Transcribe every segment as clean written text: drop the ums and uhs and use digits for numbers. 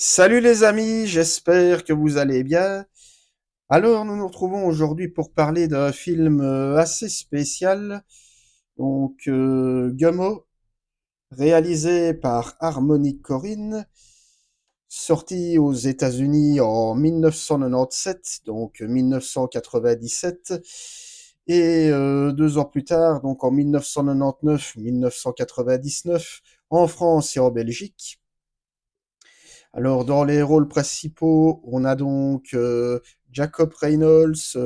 Salut les amis, j'espère que vous allez bien. Alors nous nous retrouvons aujourd'hui pour parler d'un film assez spécial, Gummo, réalisé par Harmony Korine, sorti aux États-Unis en 1997, donc 1997, et 2 ans plus tard, donc en 1999-1999, en France et en Belgique. Alors, dans les rôles principaux, on a Jacob Reynolds,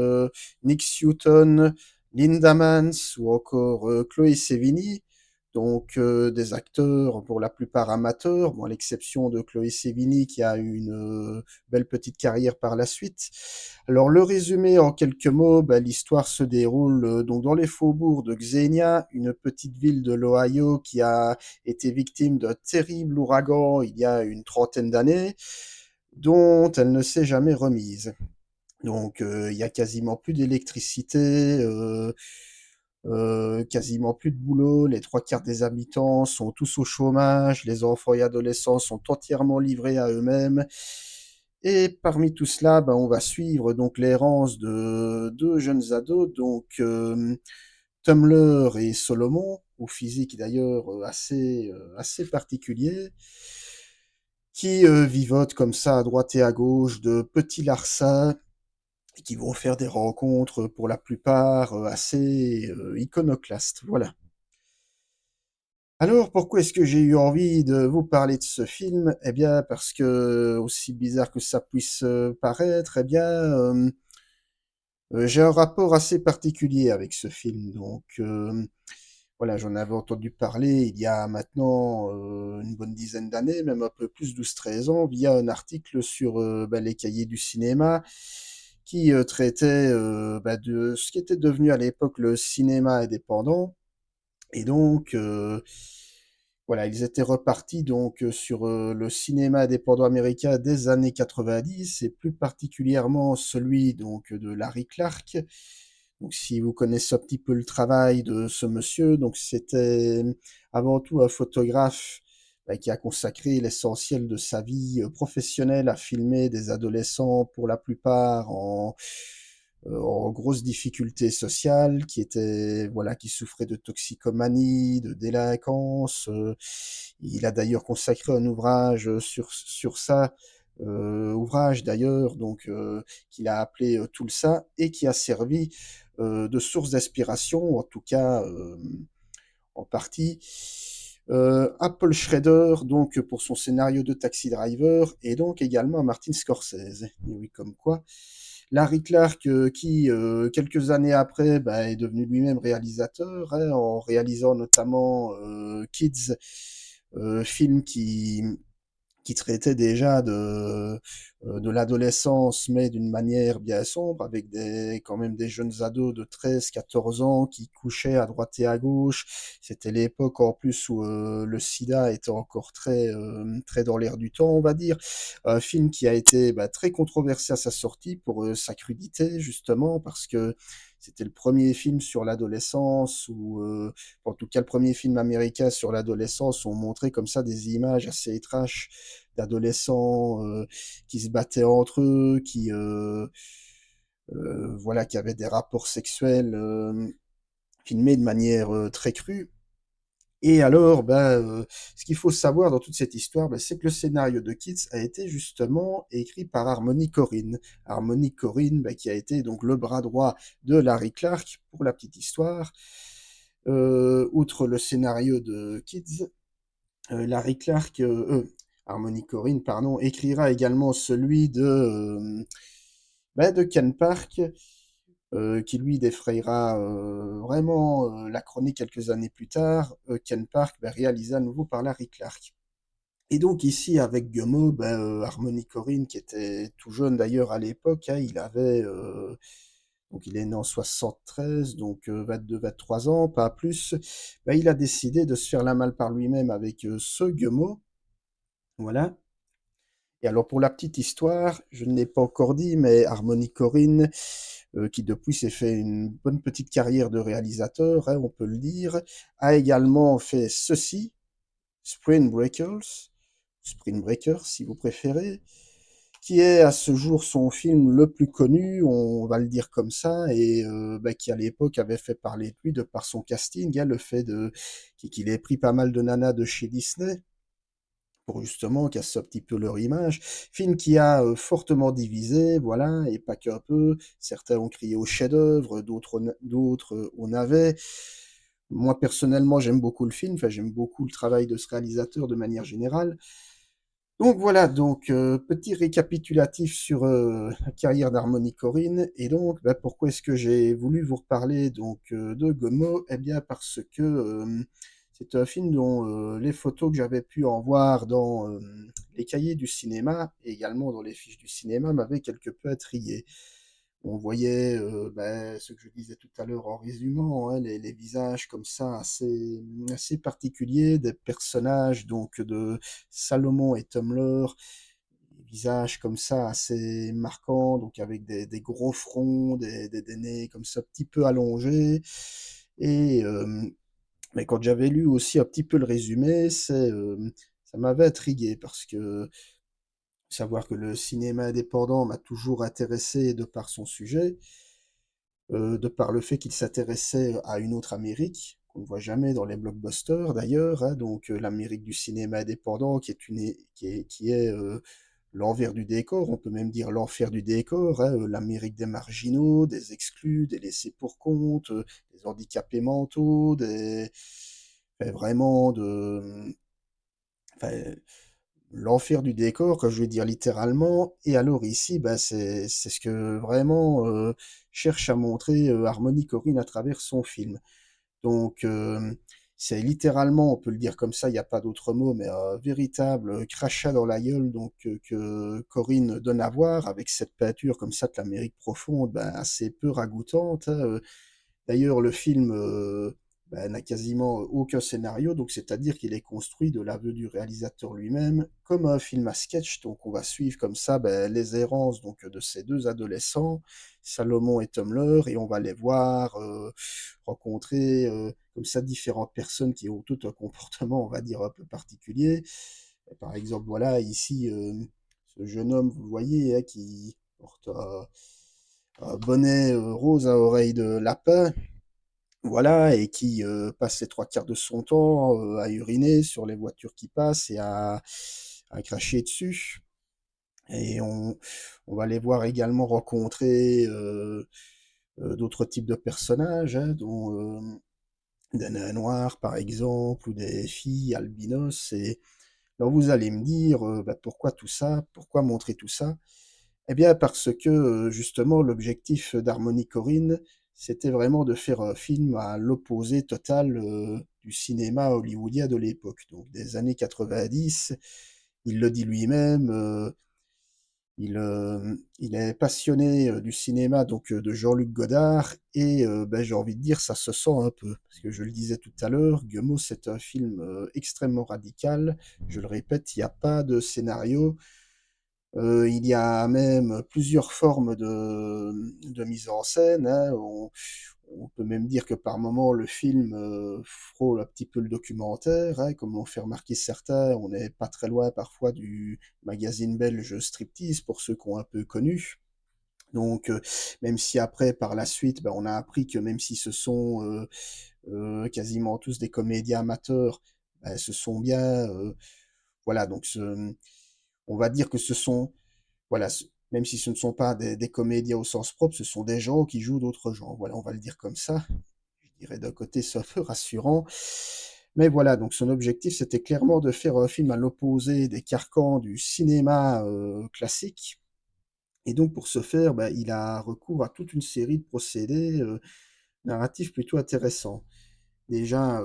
Nick Sutton, Linda Mans ou encore Chloé Sevigny, des acteurs pour la plupart amateurs, bon, à l'exception de Chloé Sevigny qui a eu une belle petite carrière par la suite. Alors, le résumé en quelques mots, l'histoire se déroule donc dans les faubourgs de Xenia, une petite ville de l'Ohio qui a été victime d'un terrible ouragan il y a une trentaine d'années, dont elle ne s'est jamais remise. Il y a quasiment plus d'électricité, quasiment plus de boulot, les 3 quarts des habitants sont tous au chômage, les enfants et adolescents sont entièrement livrés à eux-mêmes. Et parmi tout cela, on va suivre donc l'errance de 2 jeunes ados, Tumblr et Solomon, au physique d'ailleurs assez particulier, qui vivotent comme ça à droite et à gauche de petits larcins et qui vont faire des rencontres pour la plupart assez iconoclastes. Voilà. Alors pourquoi est-ce que j'ai eu envie de vous parler de ce film? Eh bien parce que, aussi bizarre que ça puisse paraître, j'ai un rapport assez particulier avec ce film. Voilà, j'en avais entendu parler il y a maintenant une bonne dizaine d'années, même un peu plus, 12-13 ans, via un article sur les cahiers du cinéma qui traitait de ce qui était devenu à l'époque le cinéma indépendant. Et voilà, ils étaient repartis sur le cinéma indépendant américain des années 90, et plus particulièrement celui de Larry Clark. Donc si vous connaissez un petit peu le travail de ce monsieur, donc c'était avant tout un photographe qui a consacré l'essentiel de sa vie professionnelle à filmer des adolescents, pour la plupart en grosses difficultés sociales, voilà, qui souffraient de toxicomanie, de délinquance. Il a d'ailleurs consacré un ouvrage sur ça, ouvrage d'ailleurs qu'il a appelé Tulsa, et qui a servi de source d'inspiration, en tout cas en partie, à Paul Schrader, donc pour son scénario de Taxi Driver, et donc également à Martin Scorsese. Et oui, comme quoi. Larry Clark, qui quelques années après est devenu lui-même réalisateur, hein, en réalisant notamment Kids, film qui traitait déjà de l'adolescence, mais d'une manière bien sombre, avec quand même des jeunes ados de 13-14 ans qui couchaient à droite et à gauche. C'était l'époque en plus où le sida était encore très dans l'air du temps, on va dire. Un film qui a été très controversé à sa sortie pour sa crudité, justement, parce que c'était le premier film sur l'adolescence, en tout cas le premier film américain sur l'adolescence, où on montrait comme ça des images assez trash d'adolescents qui se battaient entre eux, voilà, qui avaient des rapports sexuels filmés de manière très crue. Et alors, ce qu'il faut savoir dans toute cette histoire, c'est que le scénario de Kids a été justement écrit par Harmony Korine. Harmony Korine, qui a été donc le bras droit de Larry Clark, pour la petite histoire. Outre le scénario de Kids, Larry Clark, Harmony Korine, pardon, écrira également celui de Ken Park, qui lui défrayera vraiment la chronique quelques années plus tard. Ken Park, réalisé à nouveau par Larry Clark. Et donc ici, avec Gummo, Harmony Korine, qui était tout jeune d'ailleurs à l'époque, hein, il est né en 73, 22-23 ans, pas plus. Il a décidé de se faire la malle par lui-même avec ce Gummo. Voilà. Et alors pour la petite histoire, je ne l'ai pas encore dit, mais Harmony Korine, qui depuis s'est fait une bonne petite carrière de réalisateur, hein, on peut le dire, a également fait ceci, Spring Breakers, Spring Breakers si vous préférez, qui est à ce jour son film le plus connu, on va le dire comme ça, et bah, qui à l'époque avait fait parler de lui de par son casting, hein, le fait qu'il ait pris pas mal de nanas de chez Disney pour justement casser un petit peu leur image. Film qui a fortement divisé, voilà, et pas qu'un peu. Certains ont crié au chef-d'œuvre, d'autres au navet. Moi personnellement, j'aime beaucoup le film, enfin j'aime beaucoup le travail de ce réalisateur de manière générale. Donc voilà, donc petit récapitulatif sur la carrière d'Harmony Korine. Et donc, bah, pourquoi est-ce que j'ai voulu vous reparler donc de Gommo? Eh bien parce que c'est un film dont les photos que j'avais pu en voir dans les cahiers du cinéma et également dans les fiches du cinéma m'avaient quelque peu intrigué. On voyait ce que je disais tout à l'heure en résumant, hein, les visages comme ça assez particuliers, des personnages donc de Salomon et Tumblr, des visages comme ça assez marquants, donc avec des gros fronts, des nez comme ça un petit peu allongés. Et mais quand j'avais lu aussi un petit peu le résumé, ça m'avait intrigué parce que savoir que le cinéma indépendant m'a toujours intéressé de par son sujet, de par le fait qu'il s'intéressait à une autre Amérique, qu'on ne voit jamais dans les blockbusters d'ailleurs, hein, donc l'Amérique du cinéma indépendant qui est l'envers du décor, on peut même dire l'enfer du décor, hein, l'Amérique des marginaux, des exclus, des laissés pour compte, des handicapés mentaux, enfin, vraiment enfin, l'enfer du décor, que je vais dire littéralement. Et alors ici, bah, c'est ce que vraiment cherche à montrer Harmony Korine à travers son film. Donc, c'est littéralement, on peut le dire comme ça, il n'y a pas d'autre mot, mais un véritable crachat dans la gueule donc, que Corinne donne à voir avec cette peinture comme ça de l'Amérique profonde, ben, assez peu ragoûtante, hein. D'ailleurs, le film bah, n'a quasiment aucun scénario, donc c'est-à-dire qu'il est construit de l'aveu du réalisateur lui-même comme un film à sketch. Donc on va suivre comme ça ben, les errances donc, de ces deux adolescents, Salomon et Tumblr, et on va les voir rencontrer comme ça différentes personnes qui ont tout un comportement, on va dire, un peu particulier. Et par exemple, voilà, ici, ce jeune homme, vous le voyez, hein, qui porte un bonnet rose à oreilles de lapin, voilà, et qui passe les trois quarts de son temps à uriner sur les voitures qui passent et à cracher dessus. Et on va les voir également rencontrer d'autres types de personnages, hein, dont des nains noirs par exemple, ou des filles albinos. Et alors vous allez me dire, bah, pourquoi tout ça? Pourquoi montrer tout ça? Eh bien, parce que justement, l'objectif d'Harmony Korine, c'était vraiment de faire un film à l'opposé total du cinéma hollywoodien de l'époque, donc des années 90. Il le dit lui-même, il est passionné du cinéma donc de Jean-Luc Godard, et ben, j'ai envie de dire, ça se sent un peu. Parce que je le disais tout à l'heure, Gummo, c'est un film extrêmement radical. Je le répète, il n'y a pas de scénario. Il y a même plusieurs formes de mise en scène, hein. On peut même dire que par moments le film frôle un petit peu le documentaire, hein, comme l'ont fait remarquer certains. On n'est pas très loin parfois du magazine belge Striptease pour ceux qui ont un peu connu. Donc, même si après, par la suite, ben, on a appris que même si ce sont quasiment tous des comédiens amateurs, ben, ce sont bien, voilà, donc on va dire que ce sont voilà, même si ce ne sont pas des comédiens au sens propre, ce sont des gens qui jouent d'autres genres. Voilà, on va le dire comme ça. Je dirais d'un côté, c'est un peu rassurant. Mais voilà, donc son objectif, c'était clairement de faire un film à l'opposé des carcans du cinéma classique. Et donc, pour ce faire, bah, il a recours à toute une série de procédés narratifs plutôt intéressants. Déjà,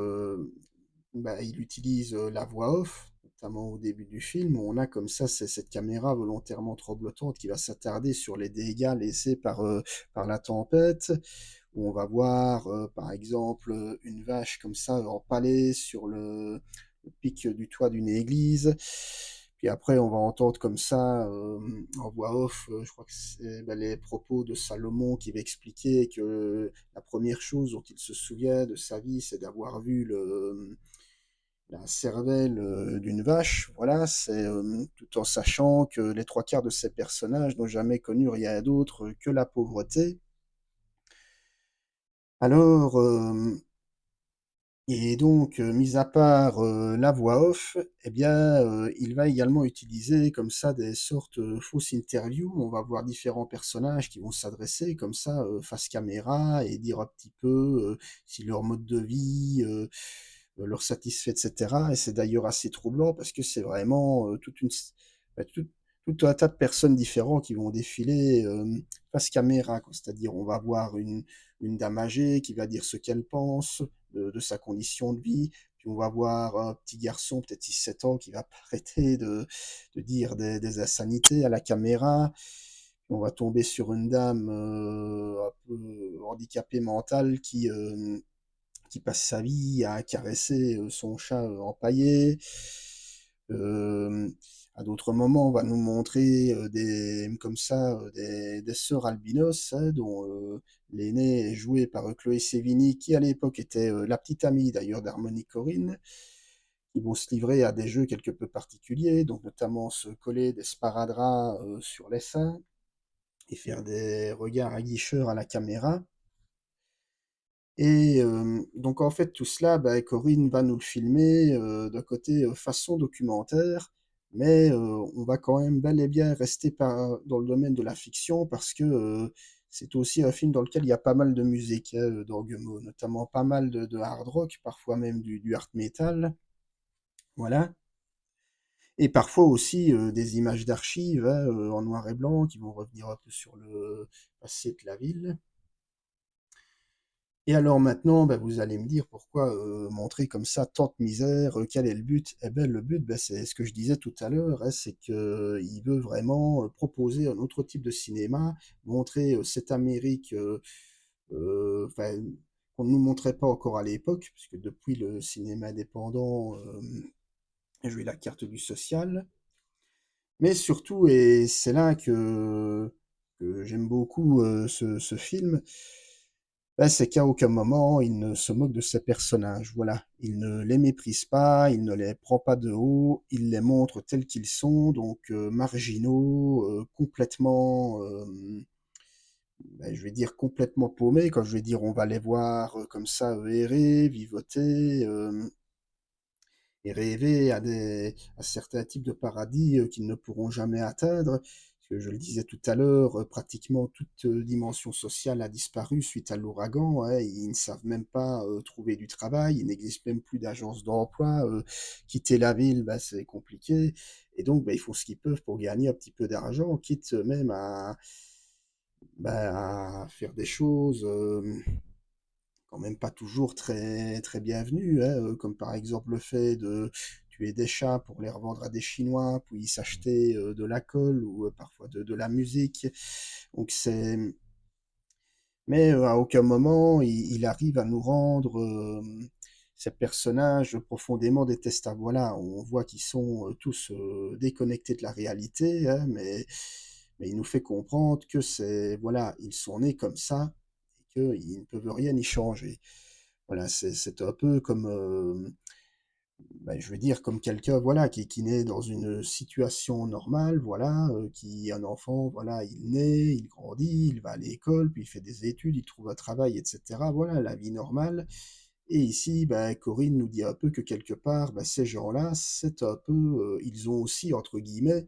bah, il utilise la voix off, notamment au début du film, où on a comme ça cette caméra volontairement tremblotante qui va s'attarder sur les dégâts laissés par la tempête, où on va voir par exemple une vache comme ça empalée sur le pic du toit d'une église. Puis après, on va entendre comme ça, en voix off, je crois que c'est bah, les propos de Salomon qui va expliquer que la première chose dont il se souvient de sa vie, c'est d'avoir vu la cervelle, d'une vache, voilà, c'est, tout en sachant que les 3 quarts de ces personnages n'ont jamais connu rien d'autre que la pauvreté. Alors, et donc, mis à part, la voix off, eh bien, il va également utiliser comme ça des sortes, fausses interviews. On va voir différents personnages qui vont s'adresser comme ça, face caméra et dire un petit peu, si leur mode de vie, leur satisfait et cetera, et c'est d'ailleurs assez troublant parce que c'est vraiment, toute une s bah, tout un tas de personnes différents qui vont défiler, face caméra, quoi. C'est-à-dire on va voir une dame âgée qui va dire ce qu'elle pense de sa condition de vie, puis on va voir un petit garçon, peut-être 6-7 ans, qui va pas arrêter de dire des insanités à la caméra. On va tomber sur une dame, un peu handicapée mentale qui passe sa vie à caresser, son chat, empaillé. Hem, à d'autres moments, on va nous montrer, des comme ça, des sœurs albinos, hein, dont, l'aînée est jouée par, Chloé Sevigny, qui à l'époque était, la petite amie d'ailleurs d'Harmony Korine, qui vont se livrer à des jeux quelque peu particuliers, donc notamment se coller des sparadraps, sur les seins et faire des regards aguicheurs à la caméra. Et donc en fait tout cela, bah, Corinne va nous le filmer, d'un côté, façon documentaire, mais on va quand même bel et bien rester dans le domaine de la fiction parce que, c'est aussi un film dans lequel il y a pas mal de musique, hein, dans Gummo, notamment pas mal de hard rock, parfois même du hard metal, voilà, et parfois aussi, des images d'archives, hein, en noir et blanc qui vont revenir un peu sur le passé de la ville. Et alors maintenant, bah, vous allez me dire pourquoi, montrer comme ça tant de misère, quel est le but? Eh ben, le but, bah, c'est ce que je disais tout à l'heure, hein, c'est qu'il veut vraiment, proposer un autre type de cinéma, montrer, cette Amérique, enfin, qu'on ne nous montrait pas encore à l'époque, puisque depuis le cinéma indépendant, a joué la carte du social. Mais surtout, et c'est là que j'aime beaucoup, ce film, bah, c'est qu'à aucun moment il ne se moque de ses personnages, voilà. Il ne les méprise pas, il ne les prend pas de haut, il les montre tels qu'ils sont, donc marginaux, complètement, bah, je vais dire complètement paumés. Quand je vais dire on va les voir, comme ça, errer, vivoter, et rêver à certains types de paradis, qu'ils ne pourront jamais atteindre. Parce que je le disais tout à l'heure, pratiquement toute, dimension sociale a disparu suite à l'ouragan, hein. Ils ne savent même pas, trouver du travail, il n'existe même plus d'agence d'emploi, quitter la ville, bah, c'est compliqué, et donc bah, ils font ce qu'ils peuvent pour gagner un petit peu d'argent, quitte même à faire des choses, quand même pas toujours très très bienvenues, hein, comme par exemple le fait de tuer des chats pour les revendre à des Chinois, puis s'acheter, de la colle ou, parfois de la musique. Donc c'est mais, à aucun moment il arrive à nous rendre, ces personnages profondément détestables. Voilà, on voit qu'ils sont, tous, déconnectés de la réalité, hein, mais il nous fait comprendre que c'est voilà, ils sont nés comme ça et qu'ils ne peuvent rien y changer. Voilà, c'est un peu comme, bah, je veux dire comme quelqu'un, voilà, qui naît dans une situation normale, voilà, qui un enfant, voilà, il naît, il grandit, il va à l'école, puis il fait des études, il trouve un travail et cetera. Voilà, la vie normale, et ici, bah, Corinne nous dit un peu que quelque part, bah, ces gens-là, c'est un peu, ils ont aussi entre guillemets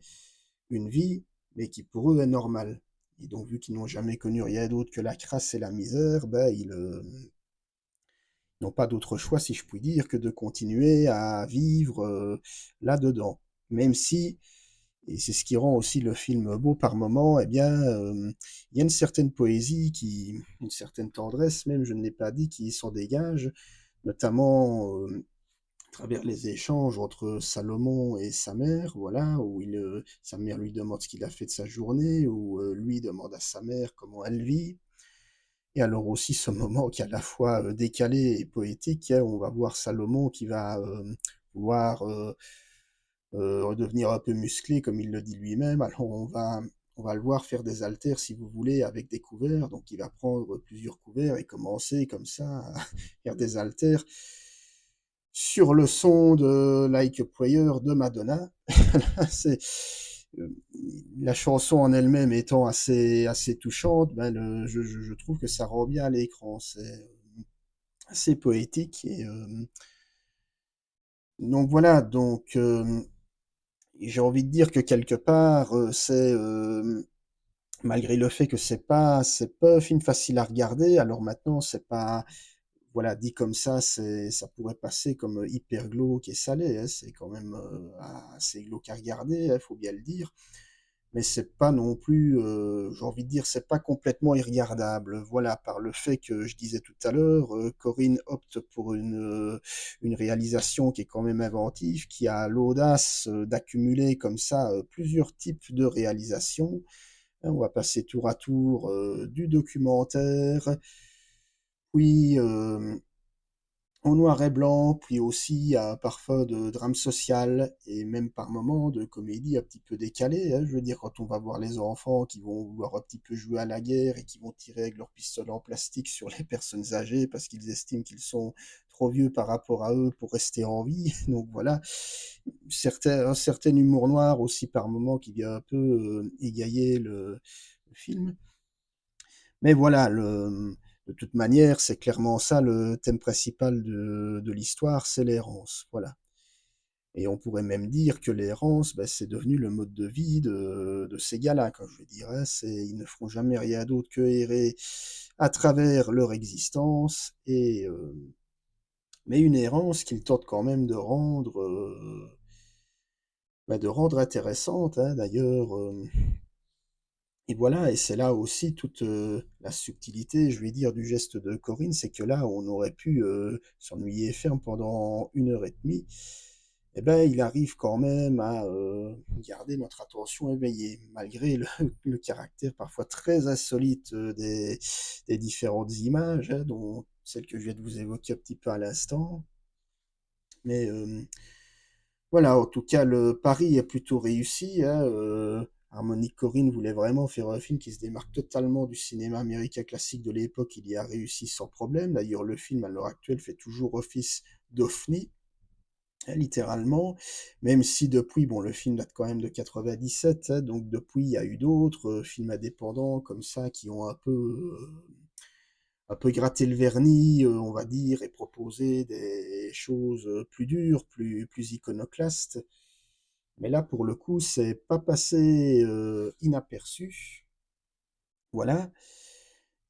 «une vie», mais qui pour eux est normale, et donc vu qu'ils n'ont jamais connu rien d'autre que la crasse et la misère, bah, n'ont pas d'autre choix, si je puis dire, que de continuer à vivre, là-dedans. Même si, et c'est ce qui rend aussi le film beau par moments, eh bien, il y a une certaine poésie une certaine tendresse même, je ne l'ai pas dit, qui s'en dégage, notamment, à travers les échanges entre Salomon et sa mère, voilà, où sa mère lui demande ce qu'il a fait de sa journée, où, lui demande à sa mère comment elle vit. Et alors aussi ce moment qui est à la fois, décalé et poétique, hein, on va voir Salomon qui va, vouloir, redevenir un peu musclé comme il le dit lui-même. Alors on va le voir faire des haltères, si vous voulez, avec des couverts, donc il va prendre plusieurs couverts et commencer comme ça à faire des haltères sur le son de Like a Prayer de Madonna. C'est, heu, la chanson en elle-même étant assez touchante, ben je trouve que ça rend bien à l'écran. C'est, assez poétique et donc voilà, donc j'ai envie de dire que quelque part, c'est, malgré le fait que c'est pas un film facile à regarder, alors maintenant c'est pas voilà, dit comme ça pourrait passer comme, hyper glauque et salé, hein. C'est quand même, assez glauque à regarder, hein, faut bien le dire. Mais c'est pas non plus, j'ai envie de dire, c'est pas complètement irregardable. Voilà, par le fait que je disais tout à l'heure, Corinne opte pour une réalisation qui est quand même inventive, qui a l'audace, d'accumuler comme ça, plusieurs types de réalisations. Hein, on va passer tour à tour, du documentaire, puis, en noir et blanc, puis aussi parfois de drame social et même par moments de comédie un petit peu décalée, hein. Je veux dire, quand on va voir les enfants qui vont vouloir un petit peu jouer à la guerre et qui vont tirer avec leurs pistolets en plastique sur les personnes âgées parce qu'ils estiment qu'ils sont trop vieux par rapport à eux pour rester en vie. Donc voilà, un certain humour noir aussi par moments qui vient un peu égayer le film. Mais voilà, de toute manière, c'est clairement ça le thème principal de l'histoire, c'est l'errance, voilà. Et on pourrait même dire que l'errance, bah, c'est devenu le mode de vie de ces gars-là, quoi. Je veux dire, hein, ils ne feront jamais rien d'autre que errer à travers leur existence et mais une errance qu'ils tentent quand même de rendre intéressante, hein. D'ailleurs, et voilà, et c'est là aussi toute, la subtilité, je vais dire, du geste de Corinne, c'est que là, on aurait pu, s'ennuyer ferme pendant 1 heure et demie. Et ben, il arrive quand même à, garder notre attention éveillée, malgré le le caractère parfois très insolite, des différentes images, hein, dont celle que je viens de vous évoquer un petit peu à l'instant. Mais, voilà, en tout cas, le pari est plutôt réussi, hein, Harmonic Korine voulait vraiment faire un film qui se démarque totalement du cinéma américain classique de l'époque, il y a réussi sans problème. D'ailleurs, le film, à l'heure actuelle, fait toujours office d'ovni, hein, littéralement, même si depuis, bon, le film date quand même de 97, hein, donc depuis, il y a eu d'autres, films indépendants comme ça qui ont un peu gratté le vernis, on va dire, et proposé des choses, plus dures, plus iconoclastes. Mais là, pour le coup, c'est pas passé, inaperçu, voilà.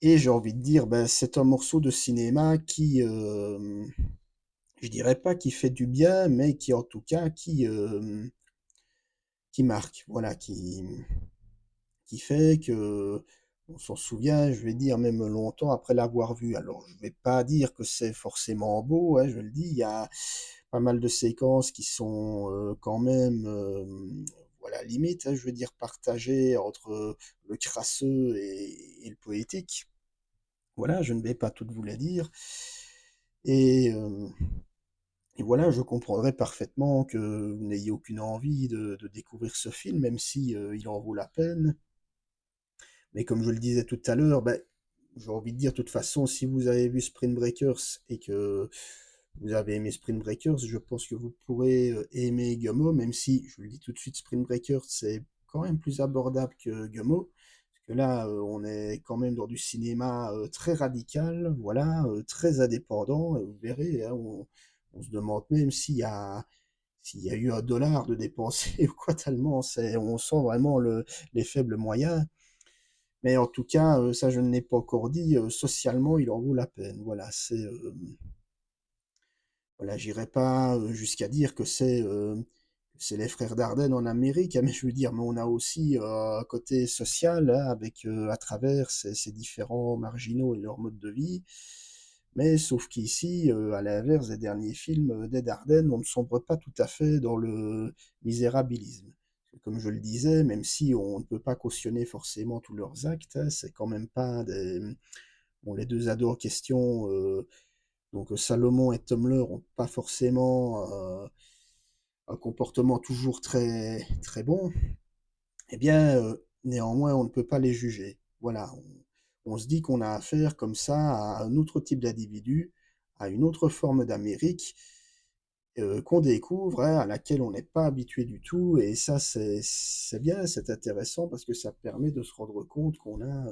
Et j'ai envie de dire, ben, c'est un morceau de cinéma qui, je dirais pas qui fait du bien, mais qui en tout cas qui marque, voilà, qui fait que on s'en souvient, je vais dire même longtemps après l'avoir vu. Alors je vais pas dire que c'est forcément beau, hein, je le dis, il y a pas mal de séquences qui sont, quand même, voilà, limite, hein, je veux dire partagées entre, le crasseux et le poétique. Voilà, je ne vais pas toutes vous les dire et et voilà, je comprendrais parfaitement que vous n'ayez aucune envie de découvrir ce film, même si, il en vaut la peine. Mais comme je le disais tout à l'heure, bah, j'ai envie de dire, de toute façon, si vous avez vu Spring Breakers et que vous avez aimé Spring Breakers, je pense que vous pourrez aimer Gummo, même si, je vous le dis tout de suite, Spring Breakers, c'est quand même plus abordable que Gummo. Parce que là, on est quand même dans du cinéma très radical, voilà, très indépendant. Et vous verrez, hein, on se demande même s'il y a eu 1 dollar de dépensé ou quoi, tellement on sent vraiment les faibles moyens. Mais en tout cas, ça je ne l'ai pas encore dit, socialement, il en vaut la peine. Voilà, voilà, j'irai pas, jusqu'à dire que c'est les frères Dardenne en Amérique, hein, mais je veux dire, mais on a aussi, un côté social, hein, avec, à travers ces différents marginaux et leur mode de vie. Mais sauf qu'ici, à l'inverse des derniers films, des Dardenne, on ne sombre pas tout à fait dans le misérabilisme. Comme je le disais, même si on ne peut pas cautionner forcément tous leurs actes, hein, c'est quand même pas des bon, les 2 ados en question, donc Salomon et Tumblr ont pas forcément, un comportement toujours très très bon. Eh bien, néanmoins, on ne peut pas les juger. Voilà, on se dit qu'on a affaire comme ça à un autre type d'individu, à une autre forme d'Amérique qu'on découvre, hein, à laquelle on n'est pas habitué du tout et ça, c'est bien, c'est intéressant parce que ça permet de se rendre compte qu'on a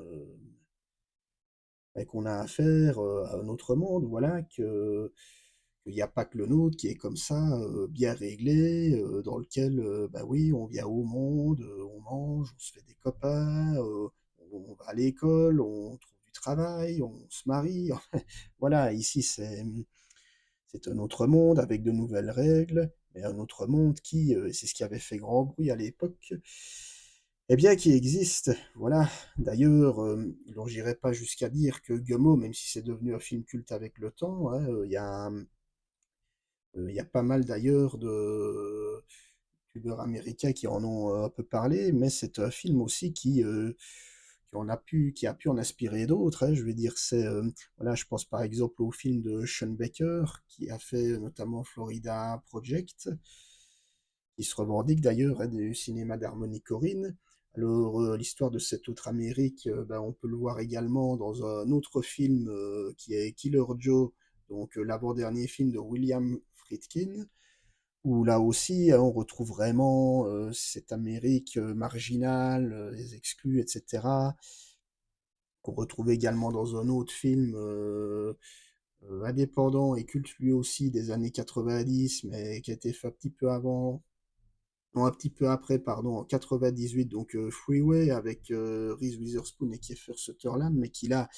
affaire, à un autre monde, voilà, qu'il n'y a pas que le nôtre qui est comme ça, bien réglé, dans lequel, bah, oui, on vient au monde, on mange, on se fait des copains, on va à l'école, on trouve du travail, on se marie. Voilà, ici, c'est un autre monde avec de nouvelles règles, mais un autre monde qui, c'est ce qui avait fait grand bruit à l'époque, eh bien, qui existe, voilà. D'ailleurs, alors j'irai pas jusqu'à dire que Gummo, même si c'est devenu un film culte avec le temps, hein, il y a pas mal d'ailleurs de youtubeurs américains qui en ont, un peu parlé, mais c'est un film aussi qui a pu en inspirer d'autres, hein. Je veux dire, voilà, je pense par exemple au film de Sean Baker, qui a fait notamment Florida Project, qui se revendique d'ailleurs, hein, du cinéma d'Harmony Korine. Alors, l'histoire de cette autre Amérique, ben, on peut le voir également dans un autre film qui est Killer Joe, donc l'avant-dernier film de William Friedkin, où là aussi, hein, on retrouve vraiment cette Amérique marginale, les exclus, etc., qu'on retrouve également dans un autre film indépendant et culte lui aussi des années 90, mais qui a été fait un petit peu avant, non, un petit peu après, pardon, en 98, donc Freeway avec Reese Witherspoon et Kiefer Sutherland, mais qui là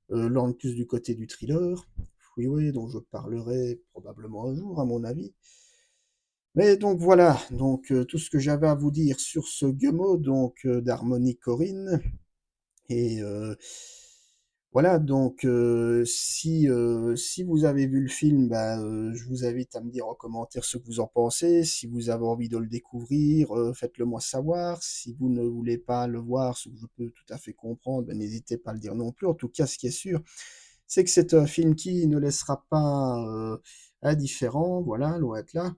lorgne plus du côté du thriller. Freeway, dont je parlerai probablement un jour, à mon avis. Mais donc voilà, donc tout ce que j'avais à vous dire sur ce Gummo, donc d'Harmony Korine. Et voilà, donc si vous avez vu le film, bah, je vous invite à me dire en commentaire ce que vous en pensez. Si vous avez envie de le découvrir, faites-le moi savoir. Si vous ne voulez pas le voir, ce que je peux tout à fait comprendre, bah, n'hésitez pas à le dire non plus. En tout cas, ce qui est sûr, c'est que c'est un film qui ne laissera pas indifférent, voilà, loin de là.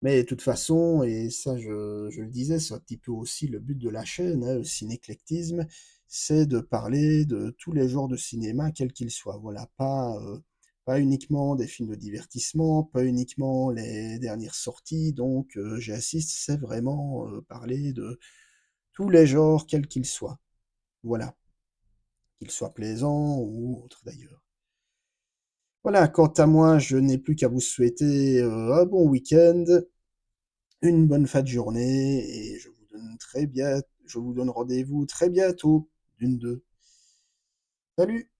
Mais de toute façon, et ça je le disais, c'est un petit peu aussi le but de la chaîne, hein, le cinéclectisme, c'est de parler de tous les genres de cinéma, quels qu'ils soient. Voilà, pas uniquement des films de divertissement, pas uniquement les dernières sorties, donc j'insiste, c'est vraiment parler de tous les genres, quels qu'ils soient. Voilà, qu'ils soient plaisants ou autres d'ailleurs. Voilà, quant à moi, je n'ai plus qu'à vous souhaiter un bon week-end, une bonne fin de journée et je vous donne rendez-vous très bientôt d'une d'eux. Salut!